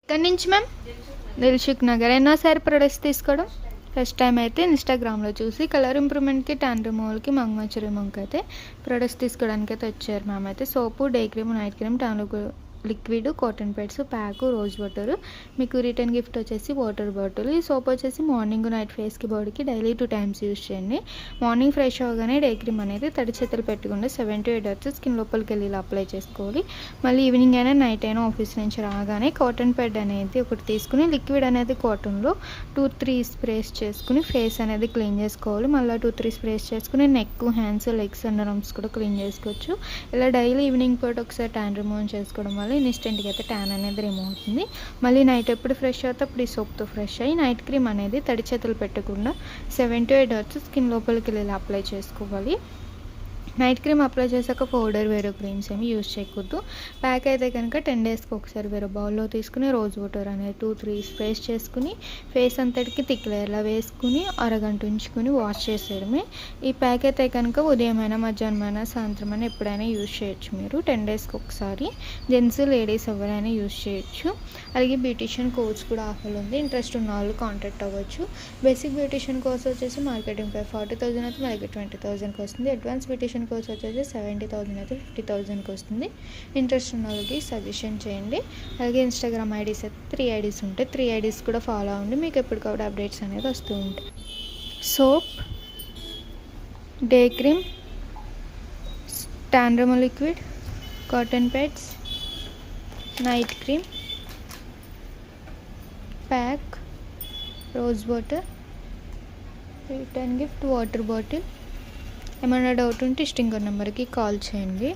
ఎక్కడి నుంచి ma'am? Dilsukh Nagar. ఎన్నోసారి products తీసుకోవడం? ఫస్ట్ టైం అయితే ఇన్స్టాగ్రామ్లో చూసి కలర్ ఇంప్రూవ్మెంట్కి, ట్యాన్ రిమూవల్కి, మంగమచ్చ రిమూవ్కి అయితే ప్రొడక్ట్స్ తీసుకోవడానికి అయితే వచ్చారు మ్యామ్. అయితే soap, day cream, night cream, tan liquid, cotton pads, pack, rose water. మీకు రిటర్న్ గిఫ్ట్ వచ్చేసి వాటర్ బాటిల్. ఈ సోప్ వచ్చేసి మార్నింగ్ నైట్ ఫేస్కి, బాడీకి డైలీ 2 times యూజ్ చేయండి. మార్నింగ్ ఫ్రెష్ అవ్వగానే డే క్రీమ్ అనేది తడి చేతులు పెట్టకుండా 7 to 8 hours స్కిన్ లోపలికి వెళ్ళి ఇలా అప్లై చేసుకోవాలి. మళ్ళీ ఈవినింగ్ అయినా నైట్ అయినా ఆఫీస్ నుంచి రాగానే కాటన్ ప్యాడ్ అనేది ఒకటి తీసుకుని లిక్విడ్ అనేది కాటన్లో 2-3 స్ప్రేస్ చేసుకుని ఫేస్ అనేది క్లీన్ చేసుకోవాలి. మళ్ళీ 2-3 స్ప్రేస్ చేసుకుని neck, hands, legs, under arms కూడా క్లీన్ చేసుకోవచ్చు. ఇలా డైలీ ఈవినింగ్ పూట ఒకసారి ట్యాన్ రిమూవ్ చేసుకోవడం వల్ల ఇన్స్టెంట్గా అయితే ట్యాన్ అనేది రిమూవ్ అవుతుంది. మళ్ళీ నైట్ ఎప్పుడు ఫ్రెష్ అవుతే అప్పుడు ఈ సోప్తో ఫ్రెష్ అయ్యి నైట్ క్రీమ్ అనేది తడి చేతులు పెట్టకుండా 7 to 8 hours స్కిన్ లోపలికి వెళ్ళి అప్లై చేసుకోవాలి. నైట్ క్రీమ్ అప్లై చేశాక పౌడర్ వేరే క్రీమ్స్ ఏమి యూజ్ చేయకూడదు. ప్యాక్ అయితే కనుక 10 daysకి ఒకసారి వేరే బౌల్లో తీసుకుని రోజ్ వాటర్ అనేది 2-3 స్ప్రేస్ చేసుకుని ఫేస్ అంతటికి థిక్ లేయర్లా వేసుకుని అరగంట ఉంచుకుని వాష్ చేసేయడమే. ఈ ప్యాక్ అయితే కనుక ఉదయమైనా, మధ్యాహ్నమైనా, సాయంత్రమైనా ఎప్పుడైనా యూజ్ చేయొచ్చు. మీరు 10 daysకి ఒకసారి. జెంట్స్, లేడీస్ ఎవరైనా యూజ్ చేయొచ్చు. అలాగే బ్యూటిషియన్ కోర్స్ కూడా ఆఫర్ ఉంది. ఇంట్రెస్ట్ ఉన్న వాళ్ళు కాంటాక్ట్ అవ్వచ్చు. బేసిక్ బ్యూటిషియన్ కోర్స్ వచ్చేసి మార్కెటింగ్ పై 40,000 అయితే మనకి 20,000కి వస్తుంది. అడ్వాన్స్ బ్యూటిషియన్ కోర్స్ వచ్చేసి 70,000 అయితే 50,000కి వస్తుంది. ఇంట్రెస్ట్ ఉన్న వాళ్ళకి సజెషన్ చేయండి. అలాగే ఇన్స్టాగ్రామ్ ఐడీస్ అయితే 3 IDs ఉంటాయి. 3 IDs కూడా ఫాలో అవ్వండి. మీకు ఎప్పటికప్పుడు అప్డేట్స్ అనేది వస్తూ ఉంటాయి. Soap, day cream, tan removal liquid, cotton pods, night cream, pack, rose water, return gift water bottle. ఏమైనా డౌట్ ఉంటే స్టింగర్ నెంబర్కి కాల్ చేయండి.